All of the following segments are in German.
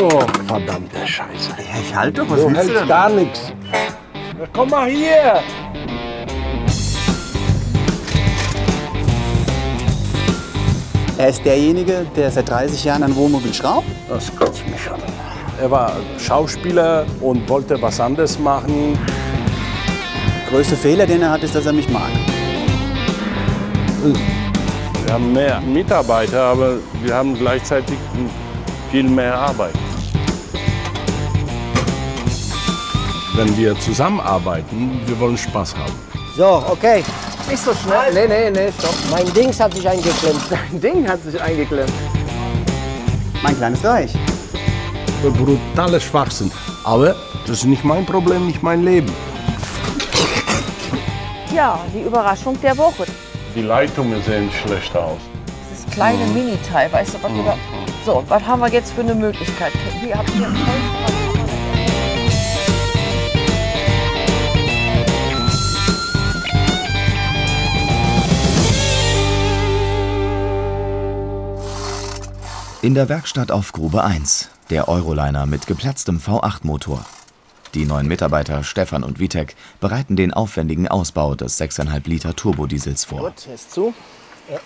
Oh, verdammte Scheiße. Ja, ich halte doch, was Du willst du hältst denn? gar nichts. Na, komm mal hier. Er ist derjenige, der seit 30 Jahren an Wohnmobil schraubt. Das kotzt mich an. Er war Schauspieler und wollte was anderes machen. Der größte Fehler, den er hat, ist, dass er mich mag. Wir haben mehr Mitarbeiter, aber wir haben gleichzeitig viel mehr Arbeit. Wenn wir zusammenarbeiten, wir wollen Spaß haben. So, okay. Nicht so schnell. Nee, stopp. Mein Dings hat sich eingeklemmt. Dein Ding hat sich eingeklemmt. Mein kleines Reich. Brutale Schwachsinn. Aber das ist nicht mein Problem, nicht mein Leben. Ja, die Überraschung der Woche. Die Leitungen sehen schlecht aus. Das kleine Mini-Teil, weißt du, was wir da... So, was haben wir jetzt für eine Möglichkeit? Hier habt ihr In der Werkstatt auf Grube 1, der Euroliner mit geplatztem V8-Motor. Die neuen Mitarbeiter Stefan und Vitek bereiten den aufwendigen Ausbau des 6,5 Liter Turbodiesels vor. Gut, ist zu. Ja.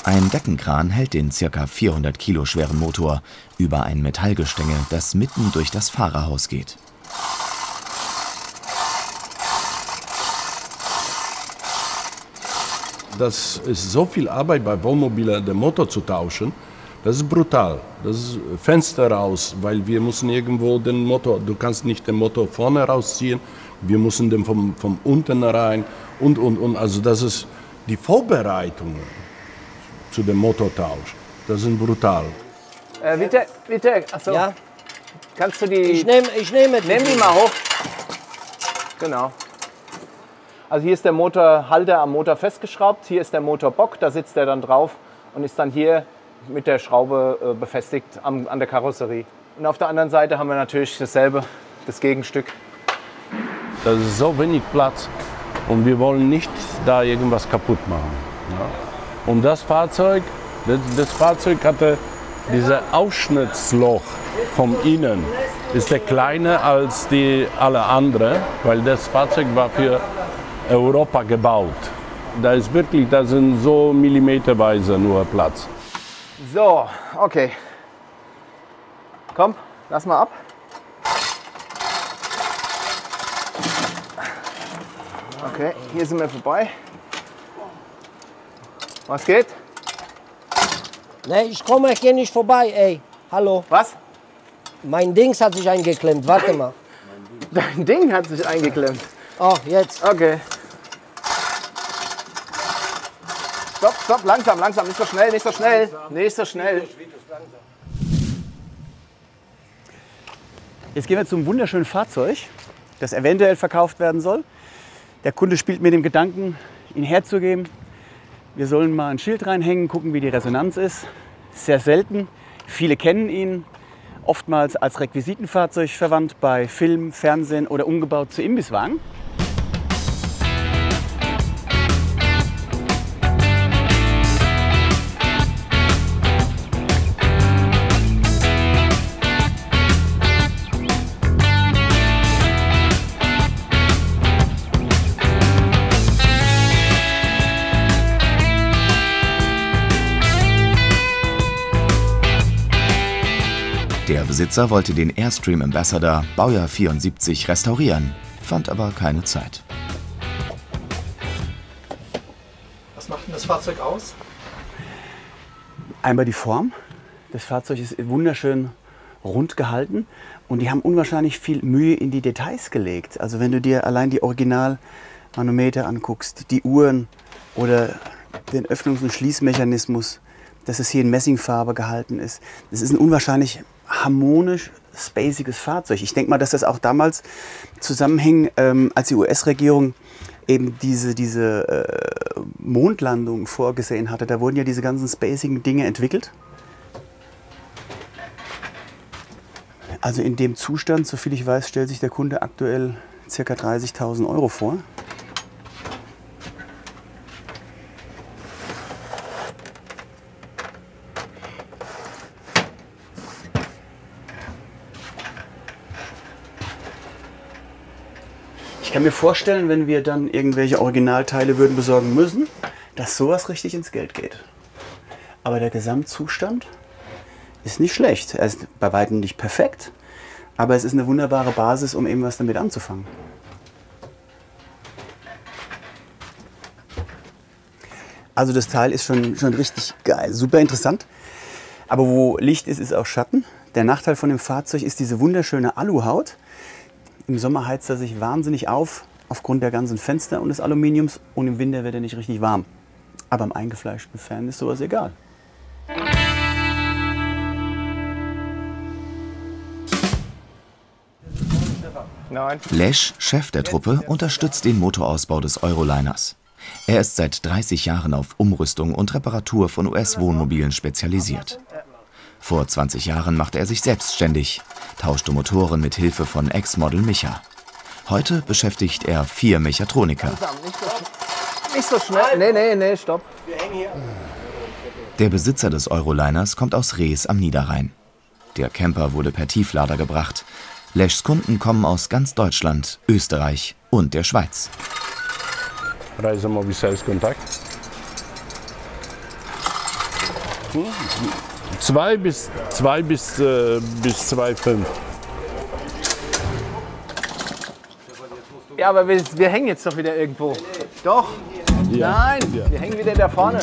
Ein Deckenkran hält den ca. 400 Kilo schweren Motor über ein Metallgestänge, das mitten durch das Fahrerhaus geht. Das ist so viel Arbeit bei Wohnmobilen, den Motor zu tauschen. Das ist brutal. Das ist Fenster raus, weil wir müssen irgendwo den Motor, du kannst nicht den Motor vorne rausziehen, wir müssen den vom unten rein und. Also das ist die Vorbereitungen zu dem Motortausch. Das sind brutal. Vitek, achso. Ja, Kannst du die... ich nehme Nimm die mal hoch. Genau. Also hier ist der Motorhalter am Motor festgeschraubt, hier ist der Motorbock, da sitzt er dann drauf und ist dann hier mit der Schraube befestigt an der Karosserie. Und auf der anderen Seite haben wir natürlich dasselbe, das Gegenstück. Das ist so wenig Platz und wir wollen nicht da irgendwas kaputt machen. Ja. Und das Fahrzeug hatte dieses Ausschnittsloch vom Innen. Ist der kleiner als alle anderen, weil das Fahrzeug war für Europa gebaut. Da sind so millimeterweise nur Platz. So, okay. Komm, lass mal ab. Okay, hier sind wir vorbei. Was geht? Nee, ich komme hier nicht vorbei, ey. Hallo. Was? Mein Dings hat sich eingeklemmt. Warte mal. Dein Ding hat sich eingeklemmt. Oh, jetzt. Okay. Stopp, langsam, nicht so schnell, nicht so schnell. Jetzt gehen wir zum wunderschönen Fahrzeug, das eventuell verkauft werden soll. Der Kunde spielt mit dem Gedanken, ihn herzugeben. Wir sollen mal ein Schild reinhängen, gucken, wie die Resonanz ist. Sehr selten. Viele kennen ihn, oftmals als Requisitenfahrzeug verwandt bei Film, Fernsehen oder umgebaut zu Imbisswagen. Der Besitzer wollte den Airstream Ambassador Baujahr 74 restaurieren, fand aber keine Zeit. Was macht denn das Fahrzeug aus? Einmal die Form. Das Fahrzeug ist wunderschön rund gehalten und die haben unwahrscheinlich viel Mühe in die Details gelegt. Also wenn du dir allein die Originalmanometer anguckst, die Uhren oder den Öffnungs- und Schließmechanismus, dass es hier in Messingfarbe gehalten ist. Das ist ein unwahrscheinlich harmonisch, spaciges Fahrzeug. Ich denke mal, dass das auch damals zusammenhing, als die US-Regierung eben diese Mondlandung vorgesehen hatte. Da wurden ja diese ganzen spacigen Dinge entwickelt. Also in dem Zustand, soviel ich weiß, stellt sich der Kunde aktuell ca. 30.000 € vor. Ich kann mir vorstellen, wenn wir dann irgendwelche Originalteile würden besorgen müssen, dass sowas richtig ins Geld geht. Aber der Gesamtzustand ist nicht schlecht. Er ist bei weitem nicht perfekt, aber es ist eine wunderbare Basis, um eben was damit anzufangen. Also das Teil ist schon richtig geil, super interessant. Aber wo Licht ist, ist auch Schatten. Der Nachteil von dem Fahrzeug ist diese wunderschöne Aluhaut. Im Sommer heizt er sich wahnsinnig auf, aufgrund der ganzen Fenster und des Aluminiums. Und im Winter wird er nicht richtig warm. Aber im eingefleischten Fan ist sowas egal. Nein. Lesch, Chef der Truppe, unterstützt den Motorausbau des Euroliners. Er ist seit 30 Jahren auf Umrüstung und Reparatur von US-Wohnmobilen spezialisiert. Vor 20 Jahren machte er sich selbstständig, tauschte Motoren mit Hilfe von Ex-Model Micha. Heute beschäftigt er 4 Mechatroniker. Nicht so schnell. Nee, stopp. Der Besitzer des Euroliners kommt aus Rees am Niederrhein. Der Camper wurde per Tieflader gebracht. Leschs Kunden kommen aus ganz Deutschland, Österreich und der Schweiz. Reisemobil-Selbstkontakt. 2 bis 2,5. Ja, aber wir hängen jetzt doch wieder irgendwo. Doch. Ja. Nein, Ja. wir hängen wieder da vorne.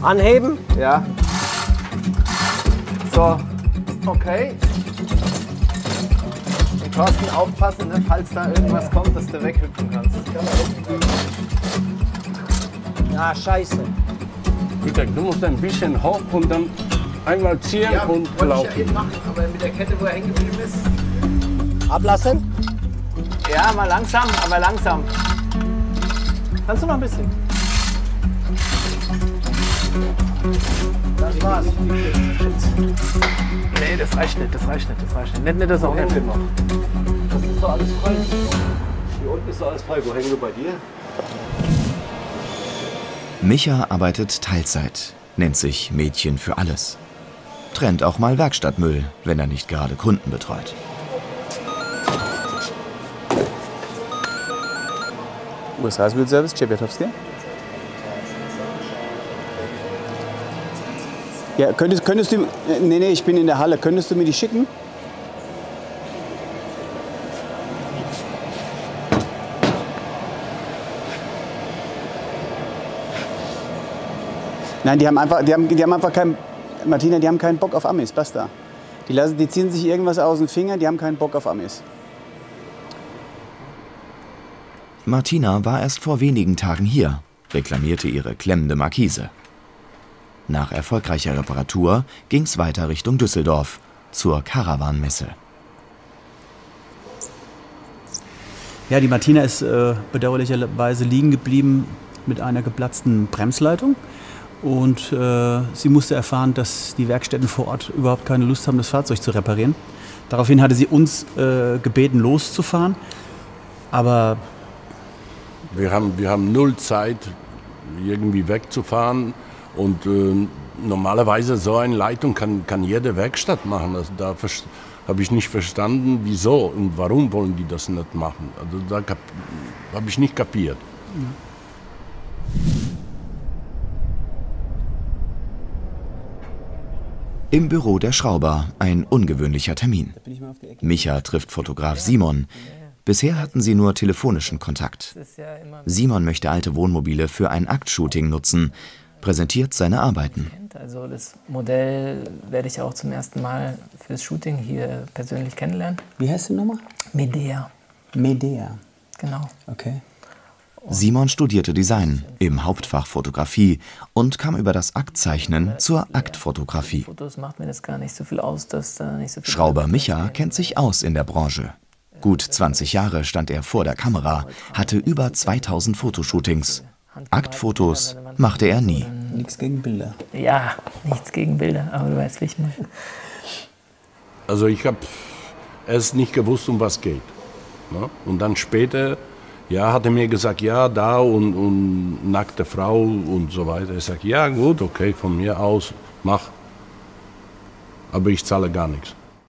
Anheben. Ja. So, okay. Und Thorsten, aufpassen, ne, falls da irgendwas kommt, dass du weghüpfen kannst. Ah, scheiße. Du musst ein bisschen hoch und dann einmal ziehen und laufen. machen, aber mit der Kette, wo er hängen geblieben ist. Ablassen. Ja, mal langsam, aber langsam. Kannst du noch ein bisschen? Das war's. Nee, das reicht nicht. Nicht das auch helfen noch. Das ist doch alles frei. Hier unten ist doch alles frei. Wo hängen wir bei dir? Micha arbeitet Teilzeit, nennt sich Mädchen für alles. Trennt auch mal Werkstattmüll, wenn er nicht gerade Kunden betreut. USA Civil Service, Czepiatowski. Ja, könntest du... Nee, ich bin in der Halle. Könntest du mir die schicken? Nein, die haben einfach keinen... Martina, die haben keinen Bock auf Amis, basta. Die ziehen sich irgendwas aus dem Finger, die haben keinen Bock auf Amis. Martina war erst vor wenigen Tagen hier, reklamierte ihre klemmende Markise. Nach erfolgreicher Reparatur ging's weiter Richtung Düsseldorf, zur Caravan-Messe. Ja, die Martina ist bedauerlicherweise liegen geblieben mit einer geplatzten Bremsleitung. Und sie musste erfahren, dass die Werkstätten vor Ort überhaupt keine Lust haben, das Fahrzeug zu reparieren. Daraufhin hatte sie uns gebeten, loszufahren. Aber Wir haben null Zeit, irgendwie wegzufahren. Und normalerweise so eine Leitung kann jede Werkstatt machen. Also da habe ich nicht verstanden, wieso und warum wollen die das nicht machen. Also da habe ich nicht kapiert. Ja. Im Büro der Schrauber ein ungewöhnlicher Termin. Micha trifft Fotograf Simon. Bisher hatten sie nur telefonischen Kontakt. Simon möchte alte Wohnmobile für ein Aktshooting nutzen, präsentiert seine Arbeiten. Also das Modell werde ich auch zum ersten Mal fürs Shooting hier persönlich kennenlernen. Wie heißt die Nummer? Medea. Medea. Genau. Okay. Simon studierte Design, im Hauptfach Fotografie und kam über das Aktzeichnen zur Aktfotografie. Fotos macht mir das gar nicht so viel aus, dass da nicht so viel... Schrauber Micha kennt sich aus in der Branche. Gut 20 Jahre stand er vor der Kamera, hatte über 2000 Fotoshootings. Aktfotos machte er nie. Nichts gegen Bilder. Ja, nichts gegen Bilder, aber du weißt, wie ich meine. Also ich habe erst nicht gewusst, um was geht. Ne? Und dann später, ja, hat er mir gesagt, ja, da und nackte Frau und so weiter. Ich sage, ja gut, okay, von mir aus, mach. Aber ich zahle gar nichts.